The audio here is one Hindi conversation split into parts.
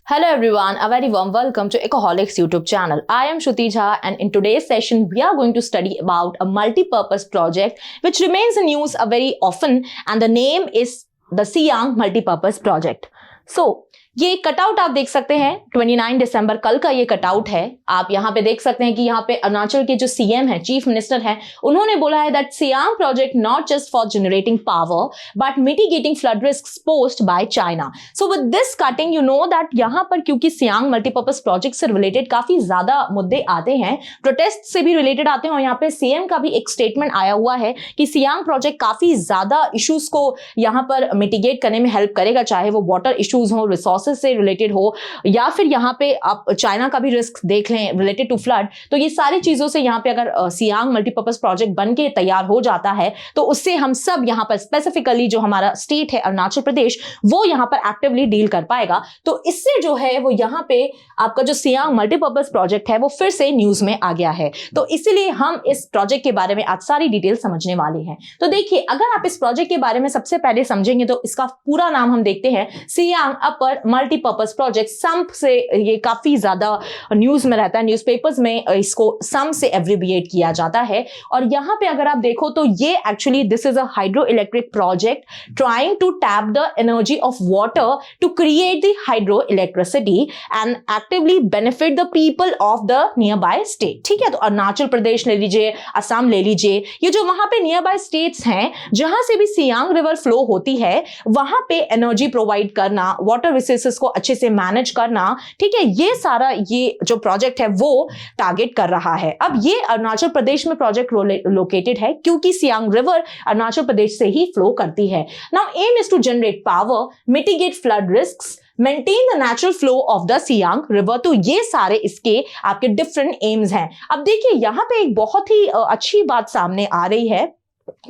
Hello everyone, a very warm welcome to Ecoholics YouTube channel. I am Shruti Jha and in today's session we are going to study about a multi-purpose project which remains in news very often and the name is the Siang Multi-Purpose Project. So, ये कटआउट आप देख सकते हैं 29 दिसंबर कल का ये कटआउट है। आप यहाँ पे देख सकते हैं कि यहाँ पे अरुणाचल के जो सीएम है, चीफ मिनिस्टर हैं, उन्होंने बोला है that Siang project not just for generating power but mitigating flood risk posed by China. So with this cutting you know that यहाँ पर क्योंकि सियांग मल्टीपर्पज प्रोजेक्ट से रिलेटेड काफी ज्यादा मुद्दे आते हैं, प्रोटेस्ट से भी रिलेटेड आते हैं और यहाँ पे सीएम का भी एक स्टेटमेंट आया हुआ है कि सियांग प्रोजेक्ट काफी ज्यादा इश्यूज को यहाँ पर मिटिगेट करने में हेल्प करेगा, चाहे वो वाटर इश्यूज हो, रिसोर्स से रिलेटेड हो या फिर यहाँ पे आप चाइना का भी रिस्क देख लें रिलेटेड टू फ्लड। तो ये सारी चीजों से यहाँ पे अगर सियांग मल्टीपर्पज प्रोजेक्ट बन के तैयार हो जाता है तो उससे हम सब यहाँ पर स्पेसिफिकली जो हमारा स्टेट है अरुणाचल प्रदेश वो यहाँ पर एक्टिवली डील कर पाएगा। तो इससे जो है वो यहाँ पे आपका जो सियांग मल्टीपर्पज प्रोजेक्ट है वो फिर से न्यूज में आ गया है। तो इसीलिए हम इस प्रोजेक्ट के बारे में आज सारी डिटेल समझने वाले हैं। तो देखिए, अगर आप इस प्रोजेक्ट के बारे में सबसे पहले समझेंगे तो इसका पूरा नाम हम देखते हैं सियांग अपर मल्टीपर्पज प्रोजेक्ट। सम्प से ये काफी ज्यादा न्यूज में रहता है, न्यूज़पेपर्स में इसको सम से एब्रिविएट किया जाता है। और यहां पे अगर आप देखो तो ये actually this is a hydro electric project trying to tap the energy of water to create the hydro electricity and actively benefit the people of the near by state. ठीक है, तो अरुणाचल प्रदेश ले लीजिए, असम ले लीजिए, ये जो वहां पे नियर बाय स्टेट्स हैं जहां से भी सियांग रिवर फ्लो होती है वहां पे एनर्जी प्रोवाइड करना, वाटर रिसोर्सेस को अच्छे से मैनेज करना, ठीक है, ये सारा ये जो प्रोजेक्ट है वो टारगेट कर रहा है। अब ये अरुणाचल प्रदेश में प्रोजेक्ट लोकेटेड है क्योंकि सियांग रिवर अरुणाचल प्रदेश से ही फ्लो करती है। Now aim is to generate power, mitigate flood risks, maintain the natural flow of the Siang river. तो ये सारे इसके आपके डिफरेंट एम्स हैं। अब देखिए, यहां पे एक बहुत ही अच्छी बात सामने आ रही है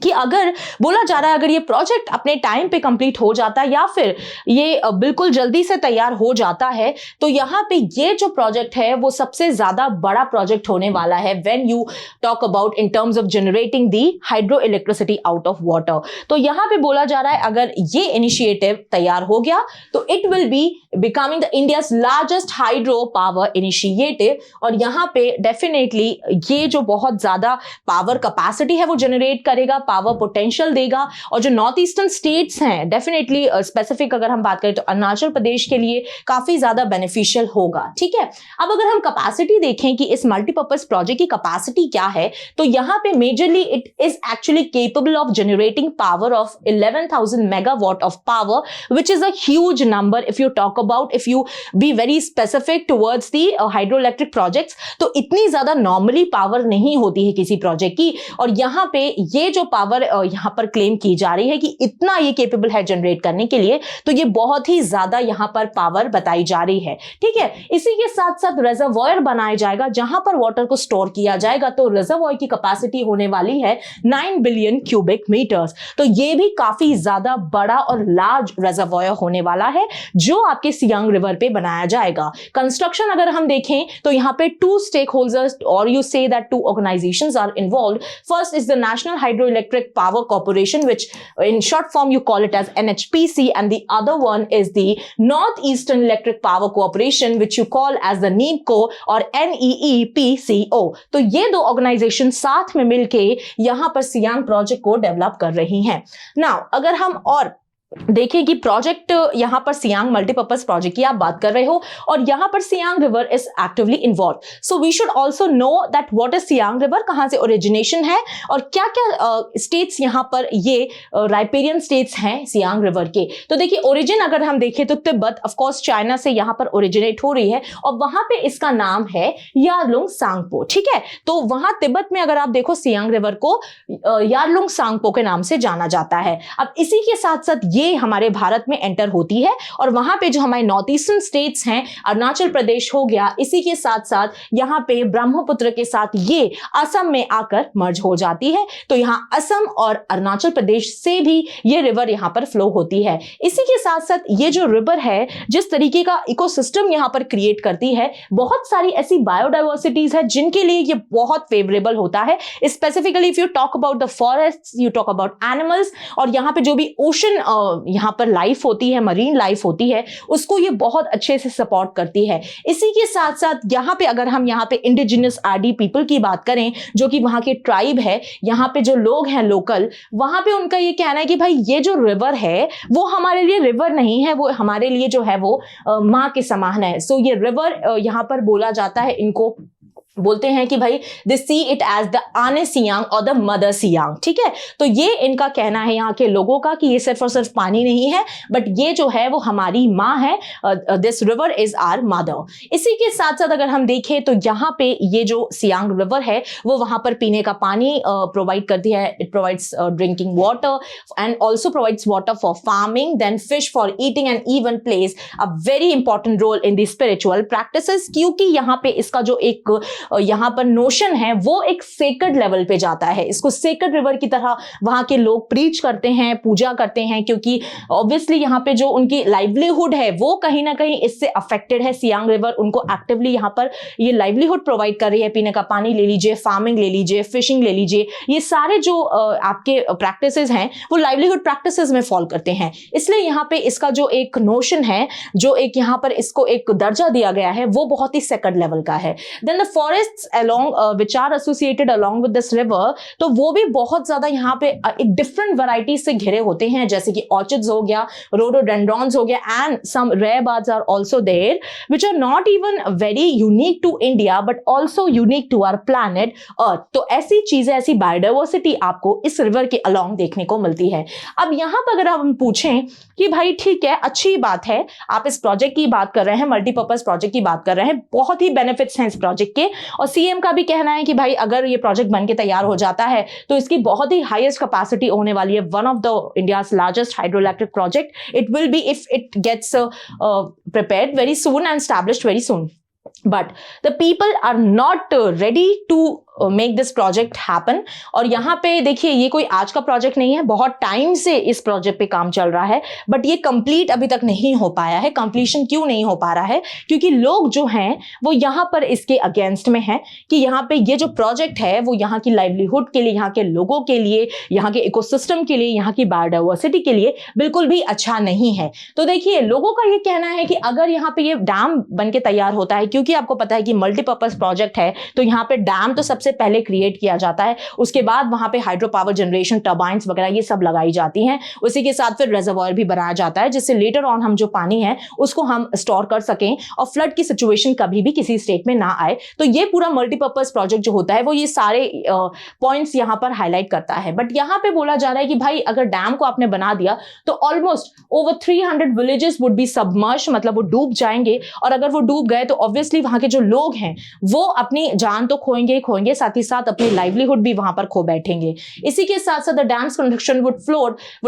कि अगर बोला जा रहा है अगर ये प्रोजेक्ट अपने टाइम पे कंप्लीट हो जाता है या फिर ये बिल्कुल जल्दी से तैयार हो जाता है तो यहाँ पे ये जो प्रोजेक्ट है वो सबसे ज्यादा बड़ा प्रोजेक्ट होने वाला है when you talk about in terms of generating the hydro electricity out of water. तो यहाँ पे बोला जा रहा है अगर ये इनिशिएटिव तैयार हो गया तो it will be becoming the India's largest hydro power initiative. और यहाँ पे डेफिनेटली ये जो बहुत ज्यादा पावर कैपेसिटी है वो जनरेट करेगा, पावर पोटेंशियल देगा। और जो नॉर्थ ईस्टर्न स्टेट्स हैं डेफिनेटली स्पेसिफिक अगर हम बात करें तो अरुणाचल प्रदेश के लिए काफी ज्यादा बेनिफिशियल होगा। ठीक है, अब अगर हम कैपेसिटी देखें कि इस मल्टीपर्पज प्रोजेक्ट की कैपेसिटी क्या है तो यहां पे majorly it is actually capable of generating power of 11,000 megawatt of power which is a huge number if you talk about, if you be very specific towards the hydro electric projects. तो इतनी ज्यादा नॉर्मली पावर नहीं होती है किसी प्रोजेक्ट की और यहां पे ये जो पावर यहां पर क्लेम की जा रही है कि इतना ये केपेबल है जनरेट करने के लिए, तो ये बहुत ही ज्यादा यहां पर पावर बताई जा रही है। ठीक है, इसी के साथ साथ रिजर्वॉयर बनाया जाएगा जहां पर वाटर को स्टोर किया जाएगा। तो रिजर्वॉयर की कैपेसिटी होने वाली है 9 बिलियन क्यूबिक मीटर्स। तो ये भी काफी ज्यादा बड़ा और लार्ज रिजर्वॉयर होने वाला है जो आपके सियांग रिवर पे बनाया जाएगा। कंस्ट्रक्शन अगर हम देखें तो यहां पे 2 स्टेक होल्डर्स और you say that 2 organisations are involved. First is the national Hydroelectric Power Corporation, which in short form you call it as NHPC, and the other one is the Northeastern Electric Power Corporation, which you call as the NEEPCO or NEEPCO। तो ये दो ऑर्गेनाइजेशन साथ में मिलके यहां पर सियांग प्रोजेक्ट को डेवलप कर रही हैं। नाउ अगर हम और देखिए कि प्रोजेक्ट यहां पर सियांग मल्टीपर्पज प्रोजेक्ट की आप बात कर रहे हो और यहां पर Siang river is actively involve. So we should also know that what is Siang river, कहां से ओरिजिनेशन है और क्या क्या स्टेट्स यहां पर ये राइपेरियन स्टेट्स हैं सियांग रिवर के। तो देखिए, ओरिजिन अगर हम देखें तो तिब्बत, ऑफ कोर्स चाइना से यहां पर ओरिजिनेट हो रही है और वहां पे इसका नाम है यारलुंग सांगपो। ठीक है, तो वहां तिब्बत में अगर आप देखो सियांग रिवर को यारलुंग सांगपो के नाम से जाना जाता है। अब इसी के साथ साथ ये हमारे भारत में एंटर होती है और वहां पे जो हमारे नॉर्थ ईस्टर्न स्टेट्स हैं, अरुणाचल प्रदेश हो गया, इसी के साथ साथ यहां पे ब्रह्मपुत्र के साथ ये असम में आकर मर्ज हो जाती है। तो यहां असम और अरुणाचल प्रदेश से भी ये रिवर यहां पर फ्लो होती है। इसी के साथ साथ ये जो रिवर है जिस तरीके का इकोसिस्टम यहां पर क्रिएट करती है, बहुत सारी ऐसी बायोडाइवर्सिटीज है जिनके लिए ये बहुत फेवरेबल होता है। Specifically if you talk about the forest, you talk about animals, और यहां पे जो भी ओशन यहाँ पर लाइफ होती है, मरीन लाइफ होती है, उसको ये बहुत अच्छे से सपोर्ट करती है। इसी के साथ साथ यहाँ पे अगर हम यहाँ पे इंडिजिनस आरडी पीपल की बात करें, जो कि वहाँ के ट्राइब है, यहाँ पे जो लोग हैं लोकल, वहाँ पे उनका ये कहना है कि भाई ये जो रिवर है वो हमारे लिए रिवर नहीं है, वो हमारे लिए जो है वो माँ के समान है। सो ये रिवर यहाँ पर बोला जाता है, इनको बोलते हैं कि भाई दे सी इट एज द आने सियांग और द मदर सियांग। ठीक है, तो ये इनका कहना है यहाँ के लोगों का कि ये सिर्फ और सिर्फ पानी नहीं है, बट ये जो है वो हमारी माँ है, this river is our mother. इसी के साथ साथ अगर हम देखें तो यहाँ पे ये जो सियांग रिवर है वो वहां पर पीने का पानी प्रोवाइड करती है। It provides drinking water and also provides water for farming, then fish for eating, and even plays a very important role in the spiritual practices, क्योंकि यहाँ पे इसका जो एक यहाँ पर नोशन है वो एक सेक्रेड लेवल पे जाता है। इसको सेक्रेड रिवर की तरह वहां के लोग प्रीच करते हैं, पूजा करते हैं, क्योंकि ऑब्वियसली यहाँ पे जो उनकी लाइवलीहुड है वो कहीं ना कहीं इससे अफेक्टेड है। सियांग रिवर उनको एक्टिवली यहाँ पर ये लाइवलीहुड प्रोवाइड कर रही है। पीने का पानी ले लीजिए, फार्मिंग ले लीजिए, फिशिंग ले लीजिए, ये सारे जो आपके प्रैक्टिसेस हैं वो लाइवलीहुड प्रैक्टिसेस में फॉल करते हैं। इसलिए यहाँ पे इसका जो एक नोशन है, जो एक यहाँ पर इसको एक दर्जा दिया गया है, वो बहुत ही सेकंड लेवल का है। Then the forests along which are associated along with this river, तो वो भी बहुत ज्यादा यहाँ पे एक डिफरेंट वैरायटी से घिरे होते हैं, जैसे कि ऑर्चिड्स हो गया, रोडोडेंड्रॉन्स हो गया, and some rare birds are also there which are not even very unique to India but also unique to our planet earth. तो ऐसी चीजें, ऐसी बायोडाइवर्सिटी आपको इस रिवर के अलोंग देखने को मिलती है। अब यहाँ पर अगर हम पूछें कि भाई ठीक है, अच्छी बात है, आप इस प्रोजेक्ट की बात कर रहे हैं, मल्टीपर्पज प्रोजेक्ट की बात कर रहे हैं, बहुत ही बेनिफिट्स हैं इस प्रोजेक्ट के, और सीएम का भी कहना है कि भाई अगर ये प्रोजेक्ट बनके तैयार हो जाता है तो इसकी बहुत ही हाईएस्ट कैपेसिटी होने वाली है, one of the India's largest hydroelectric project it will be if it gets prepared very soon and established very soon. But the people are not ready to make this project happen. और यहाँ पे देखिए, ये कोई आज का प्रोजेक्ट नहीं है, बहुत टाइम से इस प्रोजेक्ट पे काम चल रहा है, बट ये कंप्लीट अभी तक नहीं हो पाया है। कंप्लीशन क्यों नहीं हो पा रहा है? क्योंकि लोग जो हैं वो यहाँ पर इसके अगेंस्ट में हैं कि यहाँ पे ये जो प्रोजेक्ट है वो यहाँ की लाइवलीहुड के लिए, यहाँ के लोगों के लिए, यहाँ के इकोसिस्टम के लिए, यहाँ की बायोडाइवर्सिटी के लिए बिल्कुल भी अच्छा नहीं है। तो देखिए, लोगों का ये कहना है कि अगर यहाँ पे ये डैम बन के तैयार होता है, क्योंकि आपको पता है कि मल्टीपर्पज प्रोजेक्ट है, तो यहाँ पे डैम तो सबसे पहले क्रिएट किया जाता है, उसके बाद वहां पे हाइड्रो पावर जनरेशन, टर्बाइंस वगैरह ये सब लगाई जाती हैं, उसी के साथ फिर रिजर्वॉयर भी बनाया जाता है, जिससे लेटर ऑन हम जो पानी है उसको हम स्टोर कर सकें और फ्लड की सिचुएशन कभी भी किसी स्टेट में ना आए। तो ये पूरा मल्टीपर्पज प्रोजेक्ट जो होता है वो ये सारे पॉइंट्स यहां पर हाईलाइट करता है। बट यहां पे बोला जा रहा है कि भाई अगर डैम को आपने बना दिया तो almost over 300 villages would be submerge, मतलब वो डूब जाएंगे, और अगर वो डूब गए तो ऑब्वियसली वहां के जो लोग हैं वो अपनी जान तो खोएंगे, साथ ही साथ अपनी लाइवलीहुड भी वहां पर खो बैठेंगे। इसी के साथ साथ the dams construction would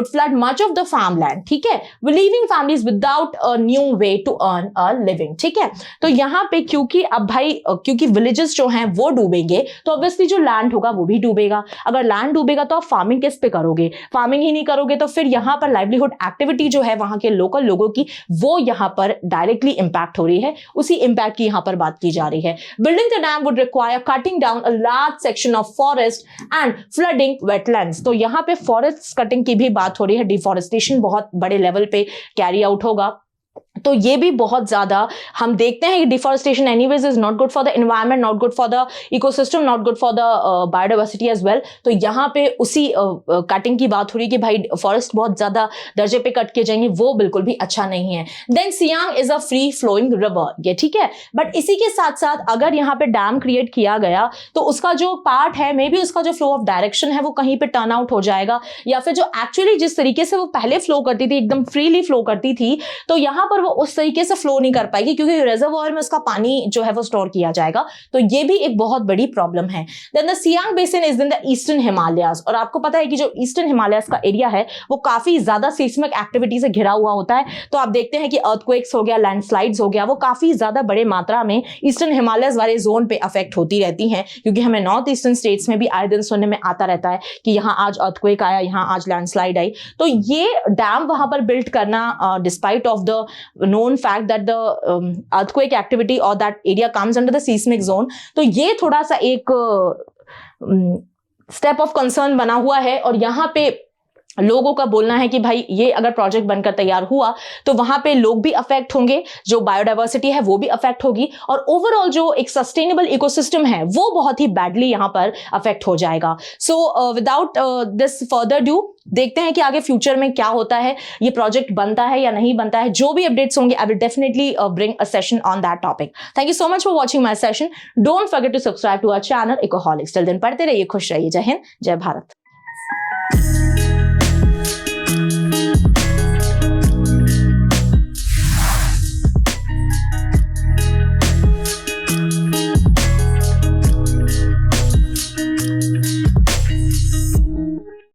flood much of the farmland, ठीक है, leaving families without a new way to earn a living. ठीक है, तो यहाँ पे क्योंकि अब भाई क्योंकि विलेजेस जो हैं वो डूबेंगे तो ऑब्वियसली जो लैंड होगा वो भी डूबेगा। अगर लैंड डूबेगा तो आप फार्मिंग किस पे करोगे? फार्मिंग ही नहीं करोगे तो फिर यहाँ पर लाइवलीहुड एक्टिविटी जो है वहां के लोकल लोगों की, वो यहाँ पर डायरेक्टली इंपैक्ट हो रही है। उसी इंपैक्ट की यहाँ पर बात की जा रही है। Building the dam would require cutting down a large section of forest and flooding wetlands. तो यहाँ पे फॉरेस्ट कटिंग की भी बात हो रही है, डिफॉरेस्टेशन बहुत बड़े लेवल पे कैरी आउट होगा। तो ये भी बहुत ज्यादा हम देखते हैं कि deforestation anyways is not good for the environment, not good for the ecosystem, not good for the biodiversity as well. तो यहाँ पे उसी कटिंग की बात हो रही है कि भाई फॉरेस्ट बहुत ज्यादा दर्जे पे कट किए जाएंगे, वो बिल्कुल भी अच्छा नहीं है। Then Siang is a free flowing river, ये ठीक है, बट इसी के साथ साथ अगर यहाँ पे डैम क्रिएट किया गया तो उसका जो पार्ट है, मे बी उसका जो फ्लो ऑफ डायरेक्शन है वो कहीं पे टर्न आउट हो जाएगा, या फिर जो एक्चुअली जिस तरीके से वो पहले फ्लो करती थी, एकदम फ्रीली फ्लो करती थी, तो यहाँ पर उस तरीके से फ्लो नहीं कर पाएगी क्योंकि रिजर्वॉयर में उसका पानी जो है वो स्टोर किया जाएगा। तो ये भी एक बहुत बड़ी प्रॉब्लम है। Then the Siang basin is in the eastern Himalayas, और आपको पता है कि जो ईस्टर्न हिमालयाज का एरिया है वो काफी ज्यादा सीस्मिक एक्टिविटी से घिरा हुआ होता है। तो आप देखते हैं कि अर्थक्वेक्स हो गया, लैंडस्लाइड्स हो गया, वो काफी ज्यादा बड़े मात्रा में ईस्टर्न हिमालयाज वाले जोन पे अफेक्ट होती रहती हैं, क्योंकि हमें नॉर्थ ईस्टर्न स्टेट्स में भी आए दिन सुनने में आता रहता है कि यहाँ आज अर्थक्वेक आया, यहाँ आज लैंडस्लाइड आई। तो ये डैम वहां पर बिल्ड करना, despite of the known fact that the earthquake activity or that area comes under the seismic zone, तो ये थोड़ा सा एक स्टेप ऑफ कंसर्न बना हुआ है। और यहाँ पे लोगों का बोलना है कि भाई ये अगर प्रोजेक्ट बनकर तैयार हुआ तो वहां पे लोग भी अफेक्ट होंगे, जो बायोडाइवर्सिटी है वो भी अफेक्ट होगी, और ओवरऑल जो एक सस्टेनेबल इकोसिस्टम है वो बहुत ही बैडली यहां पर अफेक्ट हो जाएगा। So without this further due, देखते हैं कि आगे फ्यूचर में क्या होता है, ये प्रोजेक्ट बनता है या नहीं बनता है। जो भी अपडेट्स होंगे I will definitely bring a session on that topic. Thank you so much for watching my session. Don't forget to subscribe to our channel Ecoholics. Till then पढ़ते रहिए, खुश रहिए। जय हिंद, जय भारत।